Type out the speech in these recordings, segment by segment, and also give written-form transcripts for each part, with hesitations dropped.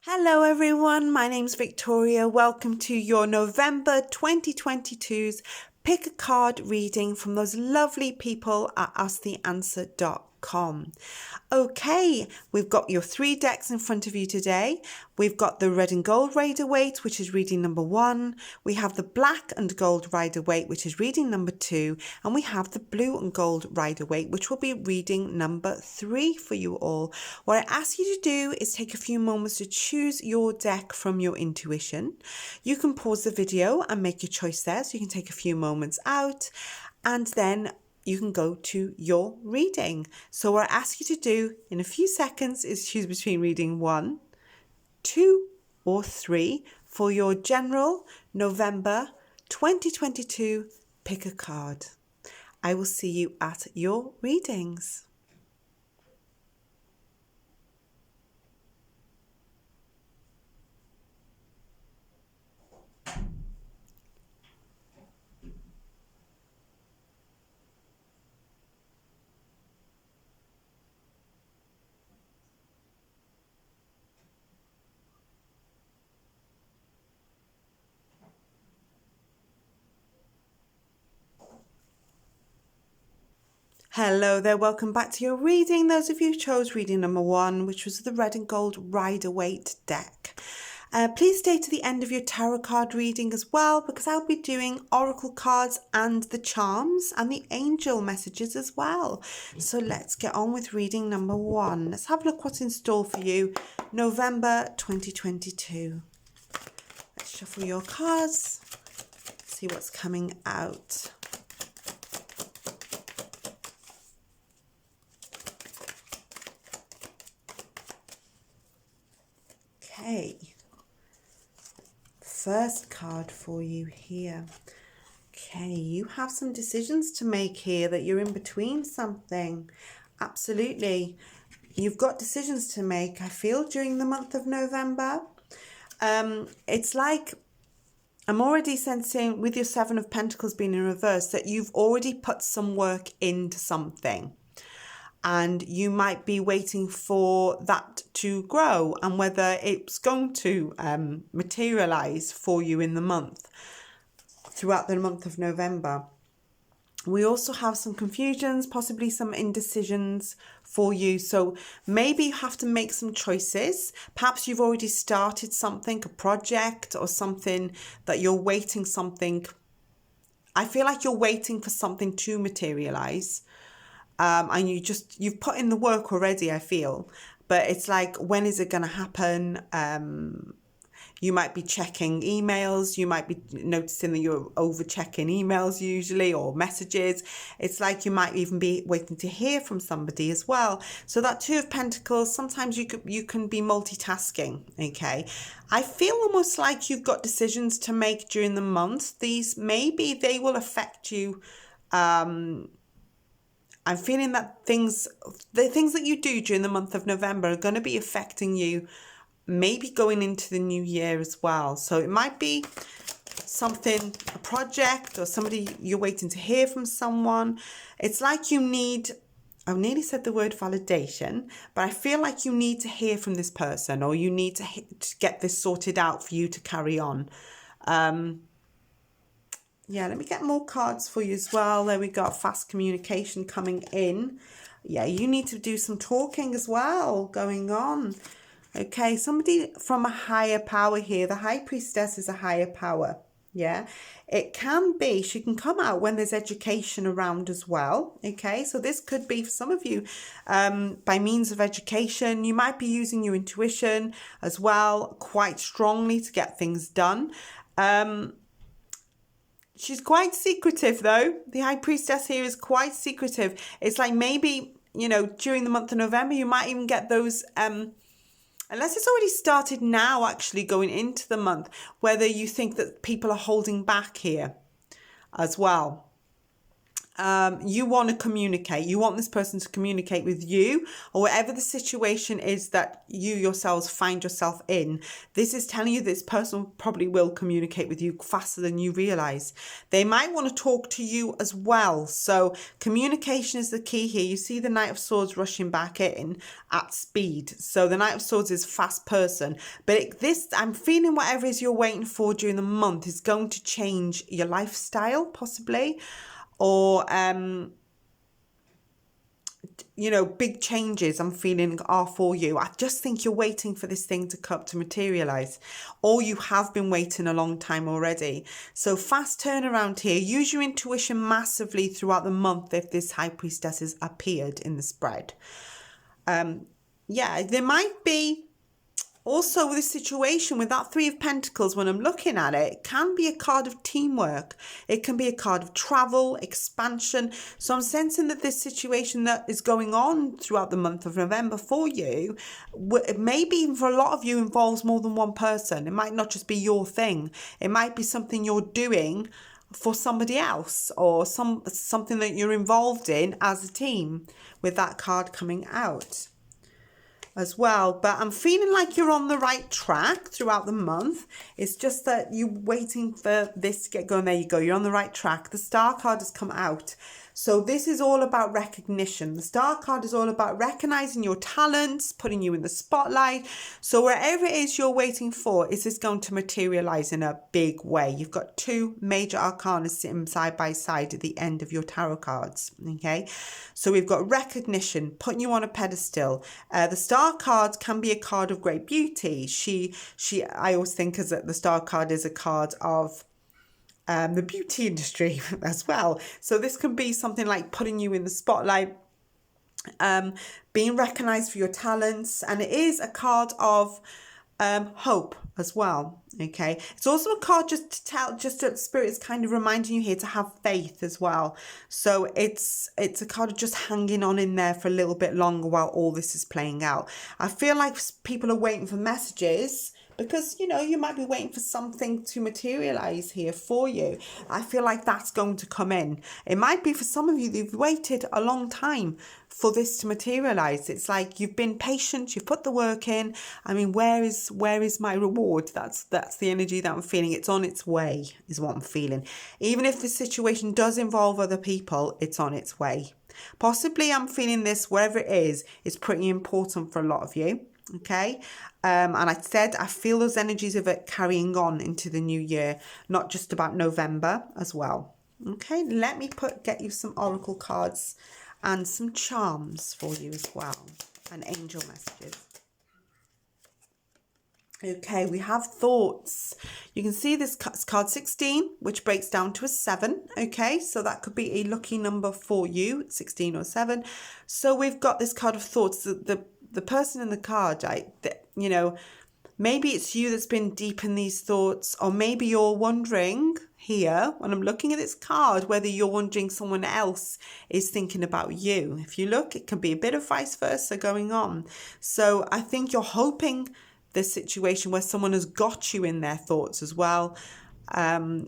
Hello everyone, my name's Victoria. Welcome to your November 2022's Pick a Card reading from those lovely people at asktheanswer.com. Okay, we've got your 3 decks in front of you today. We've got the red and gold Rider-Waite, which is reading number 1. We have the black and gold Rider-Waite, which is reading number 2. And we have the blue and gold Rider-Waite, which will be reading number 3 for you all. What I ask you to do is take a few moments to choose your deck from your intuition. You can pause the video and make your choice there, so you can take a few moments out, and then you can go to your reading. So what I ask you to do in a few seconds is choose between reading 1, 2 or 3 for your general November 2022 pick a card. I will see you at your readings. Hello there, welcome back to your reading. Those of you who chose reading number 1, which was the red and gold Rider-Waite deck. Please stay to the end of your tarot card reading as well, because I'll be doing oracle cards and the charms and the angel messages as well. So let's get on with reading number 1. Let's have a look what's in store for you, November 2022. Let's shuffle your cards, see what's coming out. Okay, first card for you here. Okay, you have some decisions to make here, that you're in between something. Absolutely. You've got decisions to make, I feel, during the month of November. It's like I'm already sensing with your 7 of Pentacles being in reverse that you've already put some work into something. And you might be waiting for that to grow and whether it's going to materialize for you in the month, throughout the month of November. We also have some confusions, possibly some indecisions for you. So maybe you have to make some choices. Perhaps you've already started something, a project or something that you're waiting something. I feel like you're waiting for something to materialize. And you've put in the work already, I feel, but it's like, when is it going to happen? You might be checking emails. You might be noticing that you're over checking emails usually, or messages. It's like you might even be waiting to hear from somebody as well. So that 2 of Pentacles, sometimes you can be multitasking. Okay. I feel almost like you've got decisions to make during the month. Maybe they will affect you. I'm feeling that the things that you do during the month of November are going to be affecting you, maybe going into the new year as well. So it might be something, a project, or somebody you're waiting to hear from someone. It's like you need, I've nearly said the word validation, but I feel like you need to hear from this person, or you need to get this sorted out for you to carry on. Yeah, let me get more cards for you as well. There we got fast communication coming in. Yeah, you need to do some talking as well going on. Okay, somebody from a higher power here. The High Priestess is a higher power. Yeah, it can be. She can come out when there's education around as well. Okay, so this could be for some of you by means of education. You might be using your intuition as well quite strongly to get things done. She's quite secretive though. The High Priestess here is quite secretive. It's like maybe, during the month of November, you might even get those, unless it's already started now, actually going into the month, whether you think that people are holding back here as well. you want to communicate. You want this person to communicate with you, or whatever the situation is that you yourselves find yourself in. This is telling you this person probably will communicate with you faster than you realize. They might want to talk to you as well. So communication is the key here. You see the Knight of Swords rushing back in at speed. So the Knight of Swords is fast person, but I'm feeling whatever it is you're waiting for during the month is going to change your lifestyle, possibly. Or, big changes I'm feeling are for you. I just think you're waiting for this thing to materialize, or you have been waiting a long time already. So fast turnaround here. Use your intuition massively throughout the month if this High Priestess has appeared in the spread. There might be also with this situation with that Three of Pentacles, when I'm looking at it, it can be a card of teamwork. It can be a card of travel, expansion. So I'm sensing that this situation that is going on throughout the month of November for you, maybe even for a lot of you, involves more than one person. It might not just be your thing. It might be something you're doing for somebody else, or something that you're involved in as a team, with that card coming out as well. But I'm feeling like you're on the right track throughout the month. It's just that you're waiting for this to get going. There you go. You're on the right track. The Star card has come out. So this is all about recognition. The Star card is all about recognizing your talents, putting you in the spotlight. So wherever it is you're waiting for, is this going to materialize in a big way? You've got two major arcana sitting side by side at the end of your tarot cards. Okay, so we've got recognition, putting you on a pedestal. The Star card can be a card of great beauty. I always think as the Star card is a card of the beauty industry as well. So this can be something like putting you in the spotlight, being recognized for your talents, and it is a card of hope as well. Okay, it's also a card just that Spirit is kind of reminding you here to have faith as well. So it's a card of just hanging on in there for a little bit longer while all this is playing out. I feel like people are waiting for messages, because, you might be waiting for something to materialize here for you. I feel like that's going to come in. It might be for some of you, you've waited a long time for this to materialize. It's like you've been patient, you've put the work in. I mean, where is my reward? That's the energy that I'm feeling. It's on its way, is what I'm feeling. Even if the situation does involve other people, it's on its way. Possibly I'm feeling this, wherever it is pretty important for a lot of you. Okay, and I said I feel those energies of it carrying on into the new year, not just about November as well. Okay, let me get you some oracle cards and some charms for you as well, and angel messages. Okay, we have thoughts. You can see this card 16, which breaks down to a 7. Okay, so that could be a lucky number for you, 16 or 7. So we've got this card of thoughts. The person in the card, maybe it's you that's been deep in these thoughts, or maybe you're wondering here, when I'm looking at this card, whether you're wondering someone else is thinking about you. If you look, it can be a bit of vice versa going on. So I think you're hoping this situation where someone has got you in their thoughts as well. Do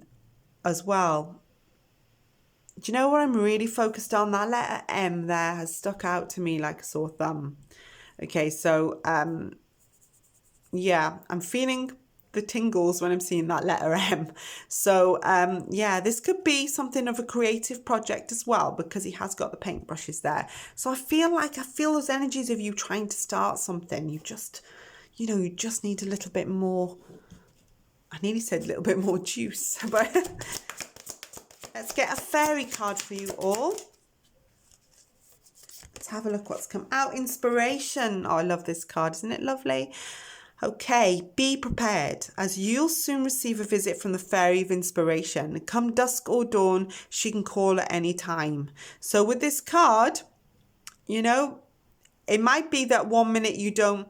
you know what I'm really focused on? That letter M there has stuck out to me like a sore thumb. Okay, so I'm feeling the tingles when I'm seeing that letter M. So this could be something of a creative project as well, because he has got the paintbrushes there. So I feel those energies of you trying to start something. You just need a little bit more. I nearly said a little bit more juice, but let's get a fairy card for you all. Let's have a look what's come out. Inspiration. Oh, I love this card. Isn't it lovely? Okay, be prepared, as you'll soon receive a visit from the Fairy of Inspiration. Come dusk or dawn, she can call at any time. So with this card, it might be that 1 minute you don't,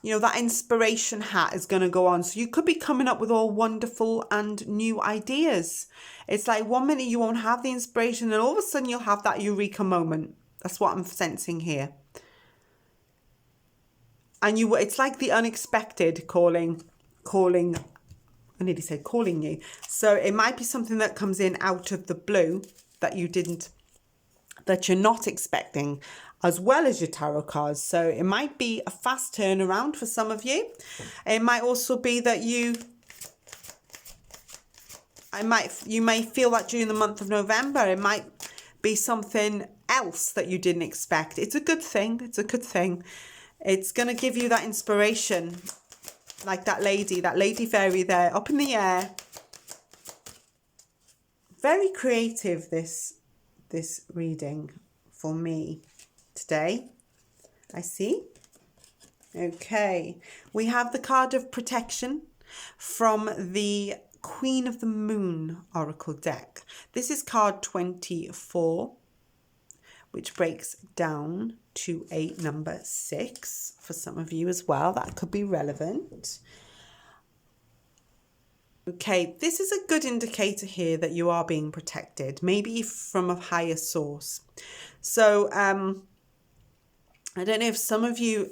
that inspiration hat is going to go on. So you could be coming up with all wonderful and new ideas. It's like 1 minute you won't have the inspiration, and all of a sudden you'll have that eureka moment. That's what I'm sensing here. And it's like the unexpected calling, I nearly said calling you. So it might be something that comes in out of the blue. that you're not expecting, as well as your tarot cards. So it might be a fast turnaround for some of you. It might also be that you may feel that during the month of November, it might be something else that you didn't expect. It's a good thing. It's a good thing. It's going to give you that inspiration, like that lady fairy there up in the air. Very creative, this reading for me today, I see. Okay, we have the card of protection from the Queen of the Moon Oracle deck. This is card 24, which breaks down to a number 6 for some of you as well. That could be relevant. Okay, this is a good indicator here that you are being protected, maybe from a higher source. So I don't know if some of you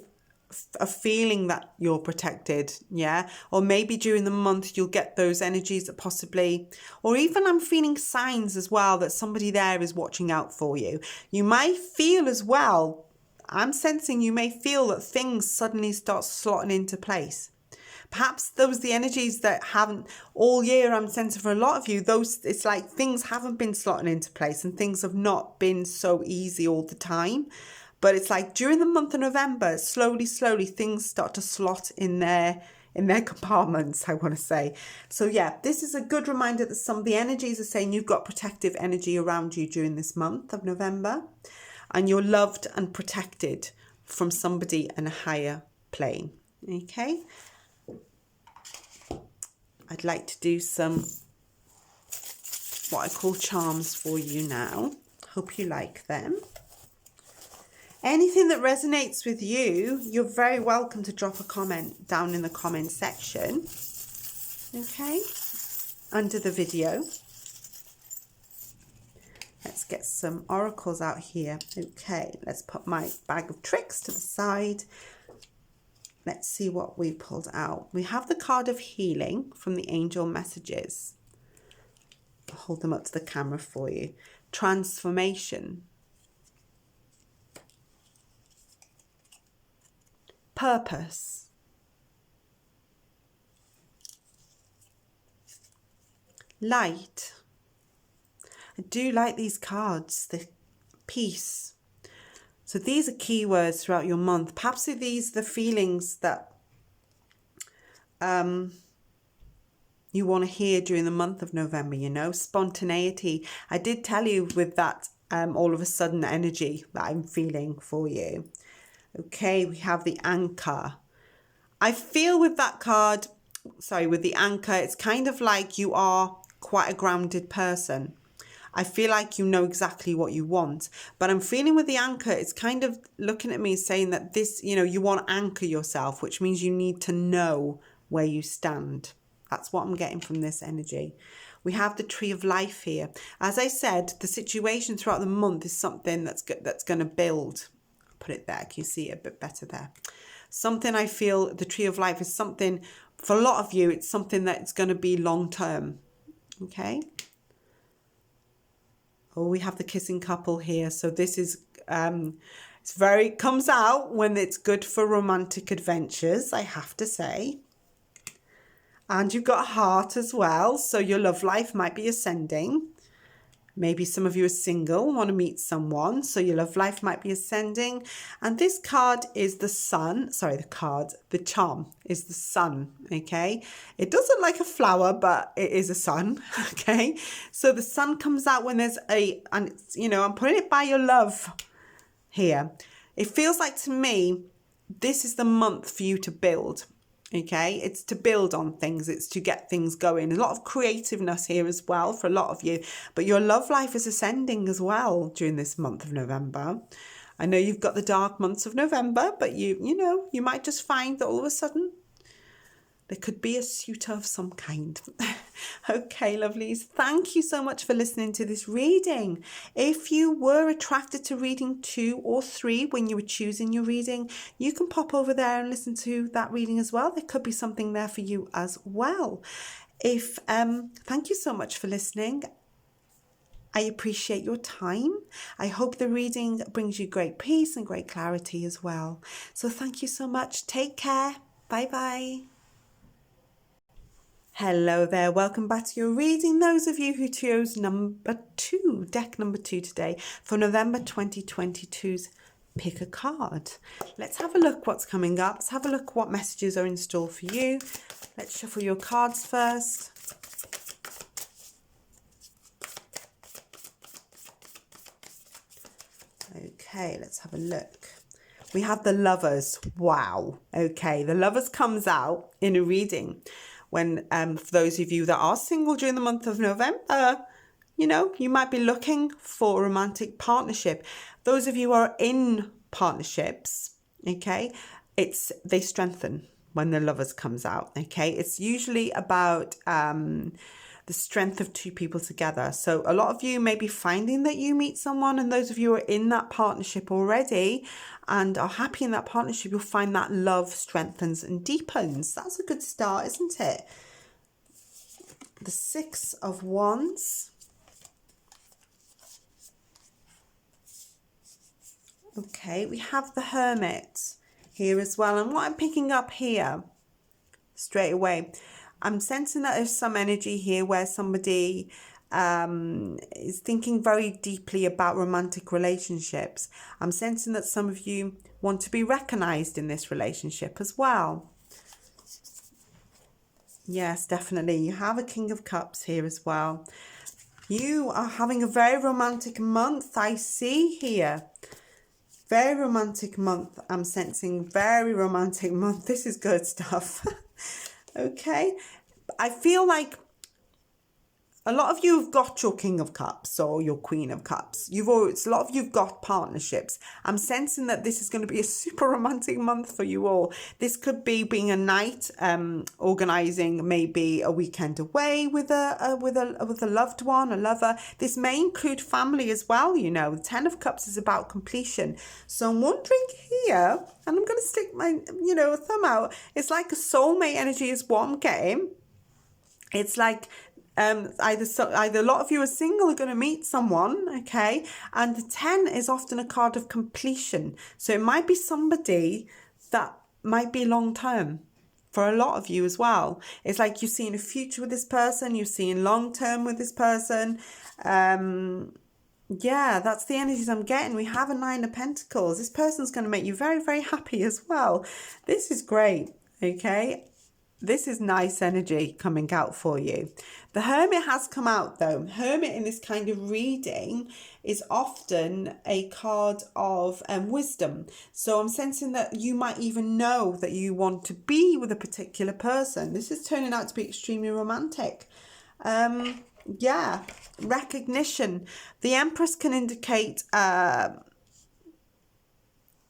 are feeling that you're protected, yeah, or maybe during the month you'll get those energies that possibly, or even I'm feeling signs as well that somebody there is watching out for you. You may feel as well, I'm sensing you may feel that things suddenly start slotting into place. Perhaps those the energies that haven't all year. I'm sensing for a lot of you, those, it's like things haven't been slotting into place and things have not been so easy all the time. But it's like during the month of November, slowly things start to slot in their compartments, I want to say. So yeah, this is a good reminder that some of the energies are saying you've got protective energy around you during this month of November, and you're loved and protected from somebody in a higher plane. Okay. I'd like to do some what I call charms for you now. Hope you like them. Anything that resonates with you, you're very welcome to drop a comment down in the comment section. Okay, under the video. Let's get some oracles out here. Okay, let's put my bag of tricks to the side. Let's see what we pulled out. We have the card of healing from the angel messages. I'll hold them up to the camera for you. Transformation. Purpose. Light. I do like these cards. The peace. So these are keywords throughout your month. Perhaps these are the feelings that you want to hear during the month of November, you know, spontaneity. I did tell you with that all of a sudden energy that I'm feeling for you. Okay, we have the anchor. I feel with that card, with the anchor, it's kind of like you are quite a grounded person. I feel like you know exactly what you want, but I'm feeling with the anchor, it's kind of looking at me saying that this, you know, you want to anchor yourself, which means you need to know where you stand. That's what I'm getting from this energy. We have the tree of life here. As I said, the situation throughout the month is something that's going to build. Put it there. Can you see it a bit better there? Something I feel the tree of life is something, for a lot of you, it's something that's going to be long term. Okay. Oh, we have the kissing couple here. So this is, comes out when it's good for romantic adventures, I have to say. And you've got a heart as well. So your love life might be ascending. Maybe some of you are single, want to meet someone. So your love life might be ascending. And this card is the sun. The charm is the sun. Okay. It does look like a flower, but it is a sun. Okay. So the sun comes out when there's and it's, you know, I'm putting it by your love here. It feels like to me, this is the month for you to build. Okay, it's to build on things, it's to get things going. A lot of creativeness here as well for a lot of you, but your love life is ascending as well during this month of November. I know you've got the dark months of November, but you know, you might just find that all of a sudden there could be a suitor of some kind. Okay, lovelies. Thank you so much for listening to this reading. If you were attracted to reading 2 or 3 when you were choosing your reading, you can pop over there and listen to that reading as well. There could be something there for you as well. Thank you so much for listening. I appreciate your time. I hope the reading brings you great peace and great clarity as well. So thank you so much. Take care. Bye-bye. Hello there, welcome back to your reading. Those of you who chose deck number 2 today for November 2022's Pick a Card. Let's have a look what's coming up. Let's have a look what messages are in store for you. Let's shuffle your cards first. Okay, let's have a look. We have the Lovers. Wow. Okay, the Lovers comes out in a reading when, for those of you that are single during the month of November, you might be looking for a romantic partnership. Those of you who are in partnerships, okay, they strengthen when the Lovers comes out, okay? It's usually about the strength of two people together. So a lot of you may be finding that you meet someone, and those of you who are in that partnership already and are happy in that partnership, you'll find that love strengthens and deepens. That's a good start, isn't it? The Six of Wands. Okay, we have the Hermit here as well. And what I'm picking up here straight away, I'm sensing that there's some energy here where somebody is thinking very deeply about romantic relationships. I'm sensing that some of you want to be recognized in this relationship as well. Yes, definitely. You have a King of Cups here as well. You are having a very romantic month, I see here. Very romantic month. I'm sensing very romantic month. This is good stuff. Okay. I feel like a lot of you have got your King of Cups or your Queen of Cups. A lot of you've got partnerships. I'm sensing that this is going to be a super romantic month for you all. This could be being a night, organizing maybe a weekend away with a loved one, a lover. This may include family as well. The Ten of Cups is about completion. So I'm wondering here, and I'm going to stick my thumb out. It's like a soulmate energy is what I'm getting. It's like either a lot of you are single, are going to meet someone, okay? And the 10 is often a card of completion. So it might be somebody that might be long term for a lot of you as well. It's like you're seeing a future with this person, you're seeing long term with this person. Yeah, that's the energies I'm getting. We have a Nine of Pentacles. This person's going to make you very, very happy as well. This is great, okay? This is nice energy coming out for you. The Hermit has come out though. Hermit in this kind of reading is often a card of wisdom. So I'm sensing that you might even know that you want to be with a particular person. This is turning out to be extremely romantic. Yeah, recognition. The Empress can indicate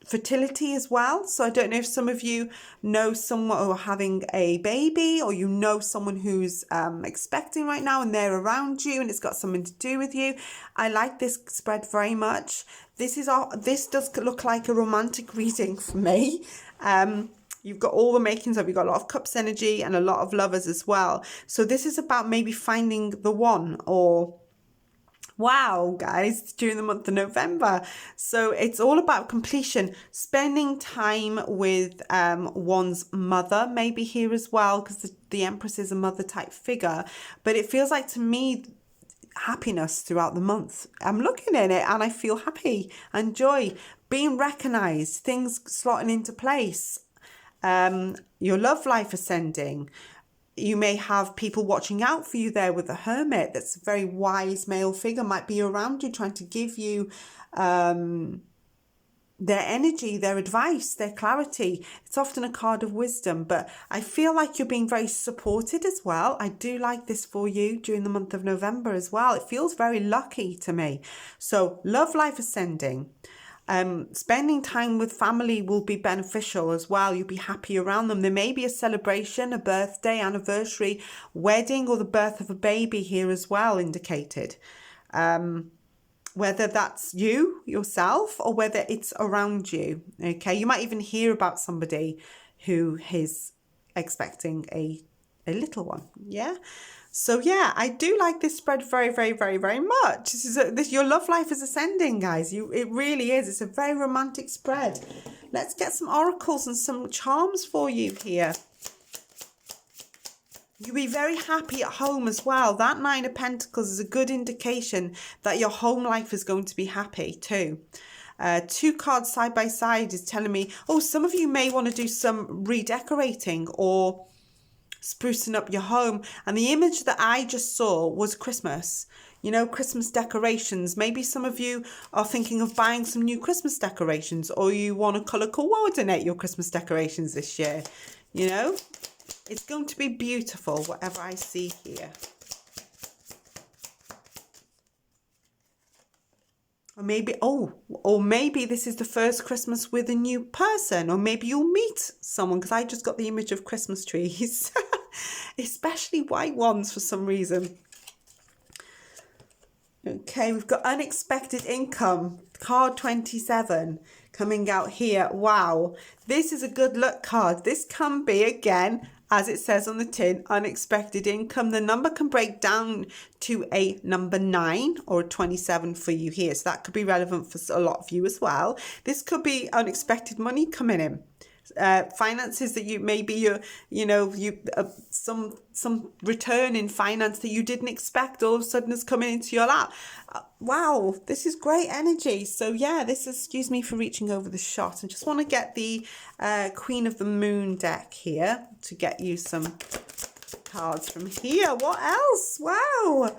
fertility as well. So I don't know if some of you know someone who are having a baby, or someone who's expecting right now and they're around you and it's got something to do with you. I like this spread very much. This does look like a romantic reading for me. You've got all the makings of, you've got a lot of Cups energy and a lot of Lovers as well. So this is about maybe finding the one, or wow, guys, during the month of November. So it's all about completion, spending time with one's mother, maybe here as well, because the Empress is a mother type figure. But it feels like to me, happiness throughout the month. I'm looking at it and I feel happy and joy, being recognized, things slotting into place, your love life ascending. You may have people watching out for you there with the Hermit. That's a very wise male figure, might be around you trying to give you their energy, their advice, their clarity. It's often a card of wisdom, but I feel like you're being very supported as well. I do like this for you during the month of November as well. It feels very lucky to me. So love life ascending. Spending time with family will be beneficial as well. You'll be happy around them. There may be a celebration, a birthday, anniversary, wedding, or the birth of a baby here as well indicated. Whether that's you, yourself, or whether it's around you. Okay, you might even hear about somebody who is expecting a a little one. Yeah. So yeah, I do like this spread very, very, very, very much. Your love life is ascending, guys. It really is. It's a very romantic spread. Let's get some oracles and some charms for you here. You'll be very happy at home as well. That Nine of Pentacles is a good indication that your home life is going to be happy too. Two cards side by side is telling me, oh, some of you may want to do some redecorating or sprucing up your home. And the image that I just saw was Christmas. You know, Christmas decorations. Maybe some of you are thinking of buying some new Christmas decorations, or you want to colour coordinate your Christmas decorations this year. You know, it's going to be beautiful, whatever I see here. Or maybe this is the first Christmas with a new person, or maybe you'll meet someone, because I just got the image of Christmas trees, especially white ones for some reason. Okay, we've got unexpected income, card 27 coming out here. Wow, this is a good luck card. This can be, again, as it says on the tin, unexpected income. The number can break down to a number 9 or a 27 for you here. So that could be relevant for a lot of you as well. This could be unexpected money coming in. Finances that some return in finance that you didn't expect all of a sudden is coming into your lap. Wow, this is great energy. So yeah, this is, excuse me for reaching over the shot. I just want to get the Queen of the Moon deck here to get you some cards from here. What else? Wow.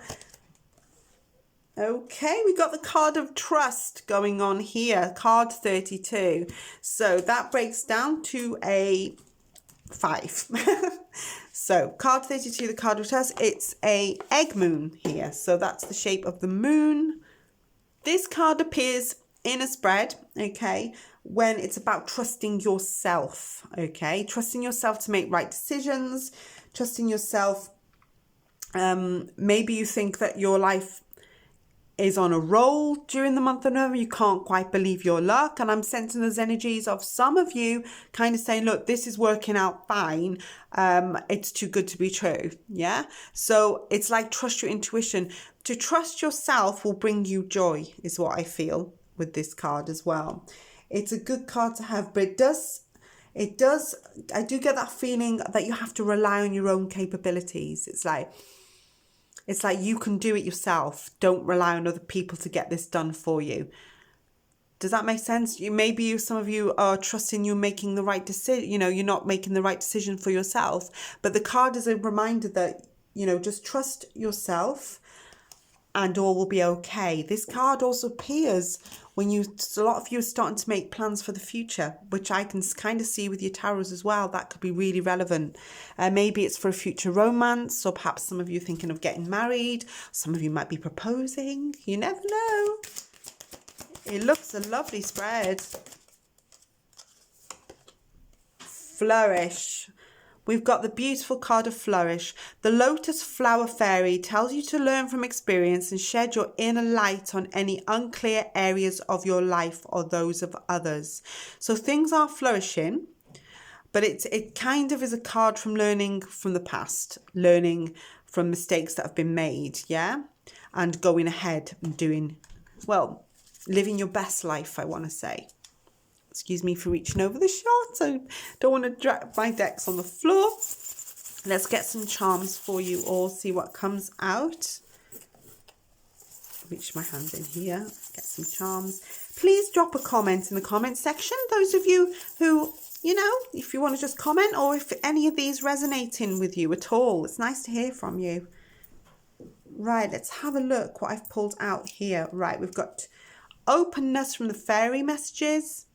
Okay, we got the card of trust going on here, card 32. So that breaks down to a 5. So card 32, the card of trust, it's a egg moon here. So that's the shape of the moon. This card appears in a spread, okay, when it's about trusting yourself, okay, trusting yourself to make right decisions, trusting yourself. Maybe you think that your life is on a roll during the month of November. You can't quite believe your luck. And I'm sensing those energies of some of you kind of saying, look, this is working out fine. It's too good to be true. Yeah. So it's like trust your intuition. To trust yourself will bring you joy is what I feel with this card as well. It's a good card to have, but I do get that feeling that you have to rely on your own capabilities. It's like you can do it yourself. Don't rely on other people to get this done for you. Does that make sense? Some of you are trusting you're making the right decision. You know, you're not making the right decision for yourself. But the card is a reminder that, you know, just trust yourself and all will be okay. This card also appears when a lot of you are starting to make plans for the future, which I can kind of see with your tarots as well. That could be really relevant. Maybe it's for a future romance, or perhaps some of you thinking of getting married. Some of you might be proposing. You never know. It looks a lovely spread. Flourish. We've got the beautiful card of Flourish. The Lotus Flower Fairy tells you to learn from experience and shed your inner light on any unclear areas of your life or those of others. So things are flourishing, but it kind of is a card from learning from the past, learning from mistakes that have been made, yeah? And going ahead and living your best life, I want to say. Excuse me for reaching over the shot. I don't want to drag my decks on the floor. Let's get some charms for you all. See what comes out. Reach my hand in here. Get some charms. Please drop a comment in the comment section. Those of you who, you know, if you want to just comment, or if any of these resonating with you at all. It's nice to hear from you. Right, let's have a look what I've pulled out here. Right, we've got openness from the fairy messages.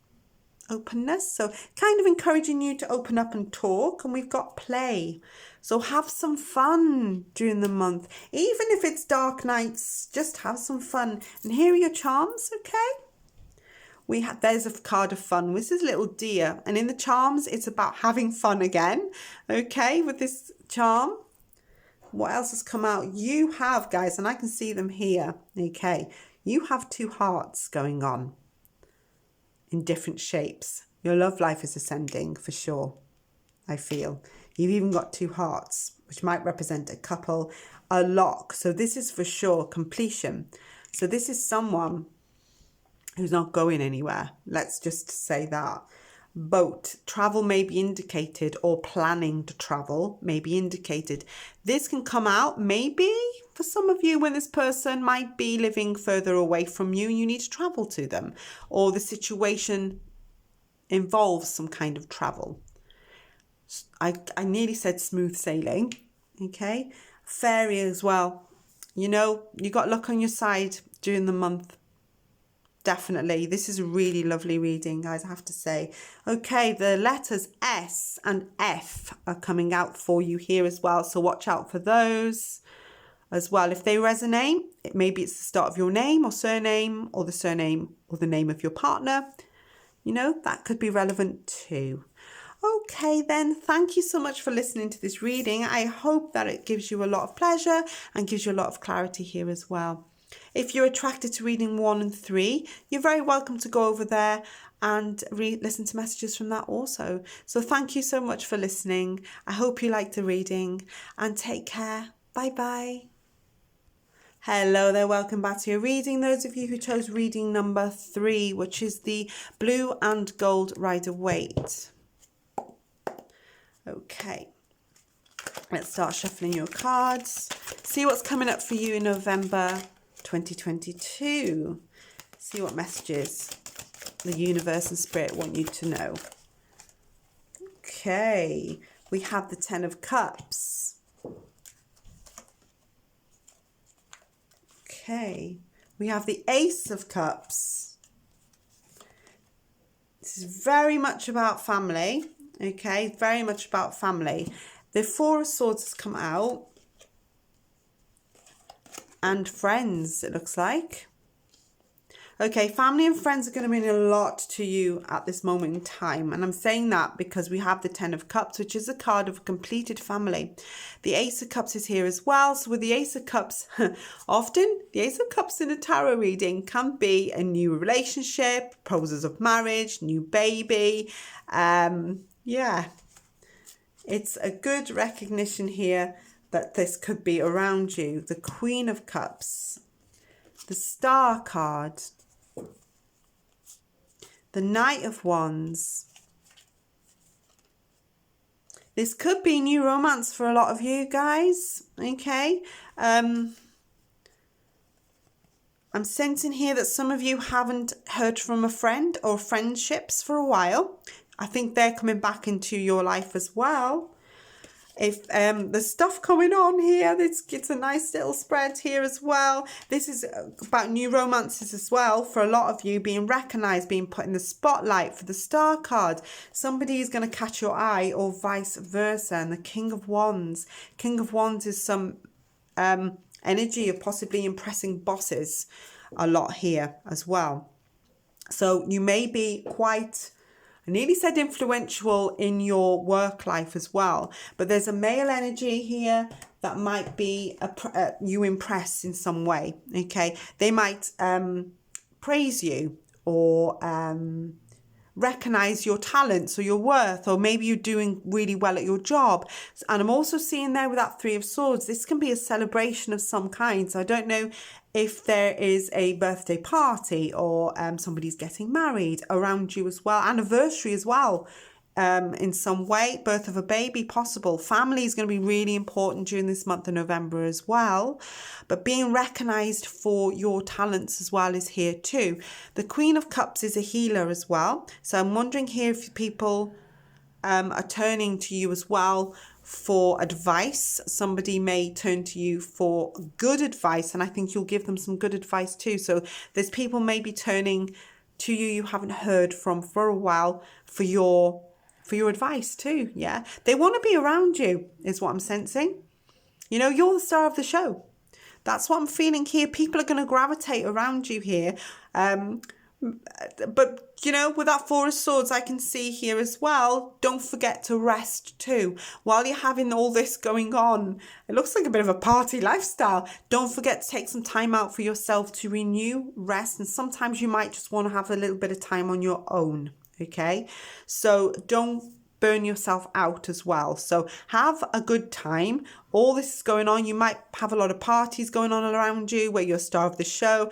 Openness, so kind of encouraging you to open up and talk. And we've got play, so have some fun during the month, even if it's dark nights. Just have some fun. And here are your charms. Okay, there's a card of fun. This is little deer, and in the charms it's about having fun again. Okay, with this charm, what else has come out? You have, guys, and I can see them here. Okay, you have 2 hearts going on in different shapes. Your love life is ascending for sure. I feel you've even got 2 hearts, which might represent a couple, a lock. So this is for sure completion. So this is someone who's not going anywhere. Let's just say that. Boat, travel may be indicated, or planning to travel may be indicated. This can come out maybe for some of you when this person might be living further away from you and you need to travel to them, or the situation involves some kind of travel. I nearly said smooth sailing. Okay, fairy as well. You know, you got luck on your side during the month. Definitely. This is a really lovely reading, guys, I have to say. Okay, the letters S and F are coming out for you here as well. So watch out for those as well. If they resonate, maybe it's the start of your name or surname, or the surname or the name of your partner. You know, that could be relevant too. Okay, then, thank you so much for listening to this reading. I hope that it gives you a lot of pleasure and gives you a lot of clarity here as well. If you're attracted to reading 1 and 3, you're very welcome to go over there and listen to messages from that also. So thank you so much for listening. I hope you liked the reading, and take care. Bye-bye. Hello there, welcome back to your reading. Those of you who chose reading number 3, which is the Blue and Gold Rider Waite. Okay, let's start shuffling your cards. See what's coming up for you in November 2022. See what messages the universe and spirit want you to know. Okay, we have the 10 of Cups. Okay, we have the Ace of Cups. This is very much about family. Okay, very much about family. The 4 of Swords has come out. And friends, it looks like. Okay, family and friends are going to mean a lot to you at this moment in time. And I'm saying that because we have the 10 of Cups, which is a card of a completed family. The Ace of Cups is here as well. So with the Ace of Cups, often the Ace of Cups in a tarot reading can be a new relationship, proposals of marriage, new baby. Yeah, it's a good recognition here that this could be around you. The Queen of Cups, the Star card, the Knight of Wands. This could be new romance for a lot of you guys, okay? I'm sensing here that some of you haven't heard from a friend or friendships for a while. I think they're coming back into your life as well. If there's stuff going on here, it's a nice little spread here as well. This is about new romances as well for a lot of you, being recognized, being put in the spotlight. For the Star card, somebody is going to catch your eye, or vice versa. And the King of Wands is some energy of possibly impressing bosses a lot here as well. So you may be quite, I nearly said influential in your work life as well, but there's a male energy here that might be you impress in some way. Okay, they might praise you or recognize your talents or your worth, or maybe you're doing really well at your job. And I'm also seeing there with that 3 of Swords, this can be a celebration of some kind. So I don't know if there is a birthday party or somebody's getting married around you as well, anniversary as well, in some way, birth of a baby possible. Family is going to be really important during this month of November as well, but being recognized for your talents as well is here too. The Queen of Cups is a healer as well, so I'm wondering here if people are turning to you as well for advice. Somebody may turn to you for good advice, and I think you'll give them some good advice too. So there's people maybe turning to you haven't heard from for a while for your advice too. Yeah, they want to be around you is what I'm sensing. You know, you're the star of the show. That's what I'm feeling here. People are going to gravitate around you here. But, you know, with that 4 of Swords, I can see here as well, don't forget to rest too. While you're having all this going on, it looks like a bit of a party lifestyle. Don't forget to take some time out for yourself to renew, rest. And sometimes you might just want to have a little bit of time on your own. Okay, so don't burn yourself out as well. So have a good time. All this is going on. You might have a lot of parties going on around you where you're star of the show.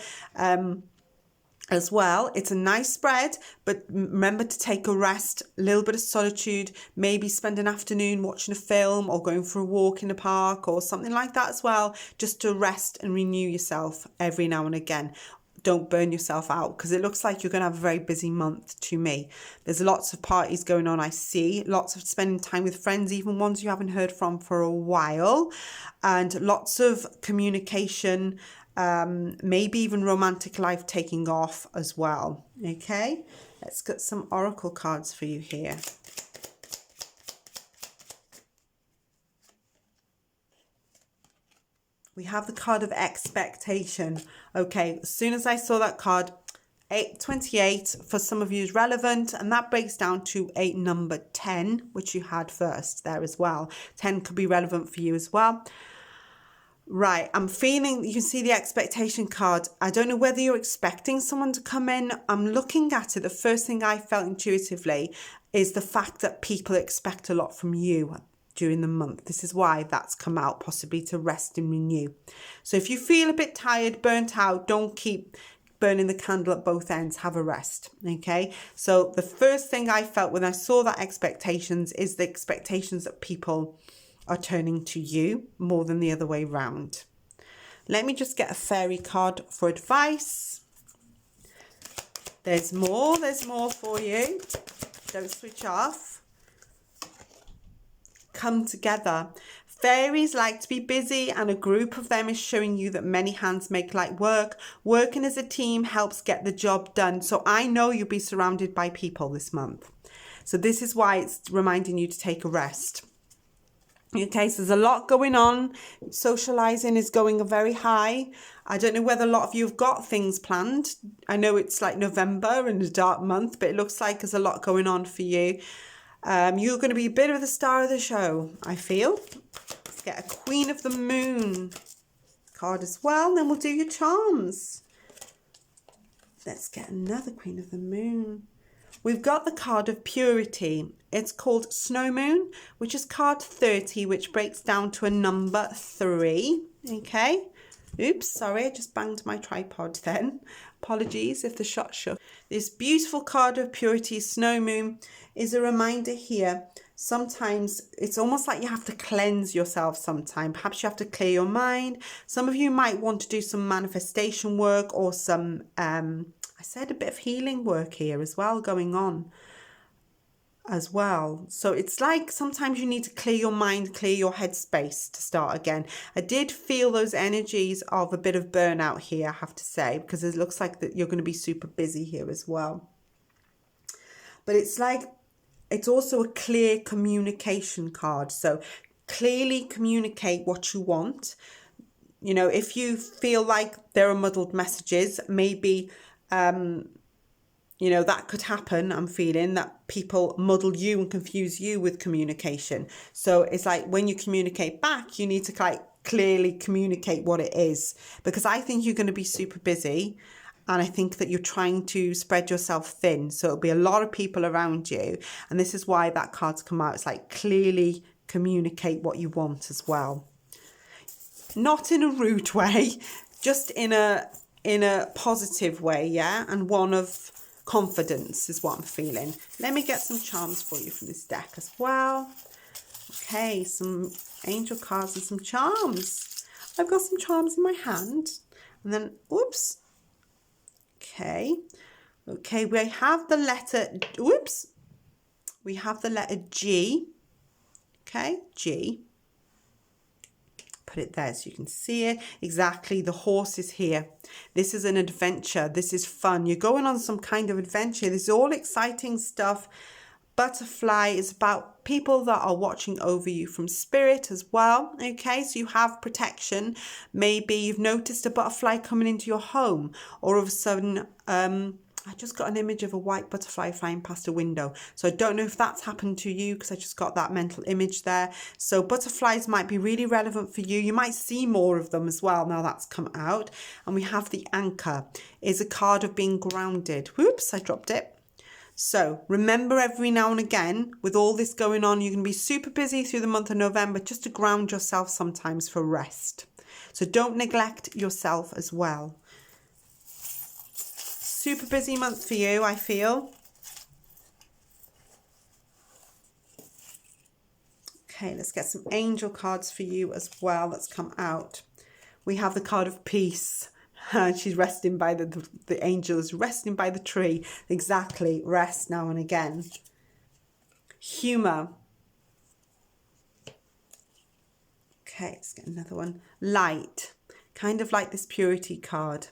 As well, it's a nice spread, but remember to take a rest, a little bit of solitude, maybe spend an afternoon watching a film or going for a walk in the park or something like that as well, just to rest and renew yourself every now and again. Don't burn yourself out, because it looks like you're going to have a very busy month to me. There's lots of parties going on, I see, lots of spending time with friends, even ones you haven't heard from for a while, and lots of communication, maybe even romantic life taking off as well. Okay, let's get some oracle cards for you here. We have the card of expectation. Okay, as soon as I saw that card, 28 for some of you is relevant, and that breaks down to a number 10, which you had first there as well. 10 could be relevant for you as well. Right, I'm feeling, you can see the expectation card. I don't know whether you're expecting someone to come in. I'm looking at it. The first thing I felt intuitively is the fact that people expect a lot from you during the month. This is why that's come out, possibly to rest and renew. So if you feel a bit tired, burnt out, don't keep burning the candle at both ends. Have a rest. Okay, so the first thing I felt when I saw that expectations is the expectations that people are turning to you more than the other way round. Let me just get a fairy card for advice. There's more for you. Don't switch off. Come together. Fairies like to be busy, and a group of them is showing you that many hands make light work. Working as a team helps get the job done. So I know you'll be surrounded by people this month. So this is why it's reminding you to take a rest. Okay, so there's a lot going on. Socializing is going very high. I don't know whether a lot of you have got things planned. I know it's like November and a dark month, but it looks like there's a lot going on for you. You're going to be a bit of the star of the show, I feel. Let's get a Queen of the Moon card as well, then we'll do your charms. Let's get another Queen of the Moon. We've got the card of purity. It's called Snow Moon, which is card 30, which breaks down to a number 3. Okay. Oops, sorry, I just banged my tripod then. Apologies if the shot shook. This beautiful card of purity, Snow Moon, is a reminder here. Sometimes it's almost like you have to cleanse yourself sometime. Perhaps you have to clear your mind. Some of you might want to do some manifestation work or some, I said a bit of healing work here as well going on as well. So it's like sometimes you need to clear your mind, clear your headspace to start again. I did feel those energies of a bit of burnout here, I have to say, because it looks like that you're going to be super busy here as well. But it's like, it's also a clear communication card. So clearly communicate what you want. You know, if you feel like there are muddled messages, maybe you know, that could happen. I'm feeling that people muddle you and confuse you with communication. So it's like when you communicate back, you need to like clearly communicate what it is, because I think you're going to be super busy. And I think that you're trying to spread yourself thin. So it'll be a lot of people around you. And this is why that card's come out. It's like clearly communicate what you want as well. Not in a rude way, just in a positive way, yeah? And one of confidence is what I'm feeling. Let me get some charms for you from this deck as well. Okay, some angel cards and some charms. I've got some charms in my hand. And then, whoops. Okay, we have the letter, whoops. We have the letter G. Okay, G. Put it there so you can see it. Exactly, the horse is here. This is an adventure. This is fun. You're going on some kind of adventure. This is all exciting stuff. Butterfly is about people that are watching over you from spirit as well. Okay, so you have protection. Maybe you've noticed a butterfly coming into your home, or all of a sudden, I just got an image of a white butterfly flying past a window. So I don't know if that's happened to you, because I just got that mental image there. So butterflies might be really relevant for you. You might see more of them as well now that's come out. And we have the anchor. Is a card of being grounded. Whoops, I dropped it. So remember, every now and again, with all this going on, you can be super busy through the month of November, just to ground yourself sometimes for rest. So don't neglect yourself as well. Super busy month for you, I feel. Okay, let's get some angel cards for you as well. Let's come out. We have the card of peace. She's resting by the angel is resting by the tree. Exactly, rest now and again. Humor. Okay, let's get another one. Light, kind of like this purity card.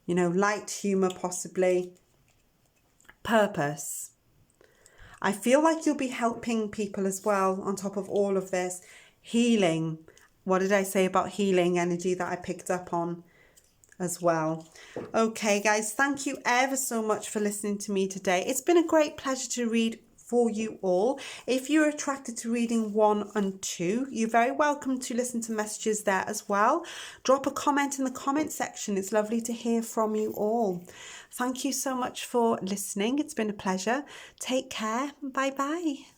You know, light, humor possibly. Purpose. I feel like you'll be helping people as well on top of all of this. Healing. What did I say about healing energy that I picked up on as well? Okay, guys, thank you ever so much for listening to me today. It's been a great pleasure to read for you all. If you're attracted to reading 1 and 2, you're very welcome to listen to messages there as well. Drop a comment in the comment section. It's lovely to hear from you all. Thank you so much for listening. It's been a pleasure. Take care. Bye bye.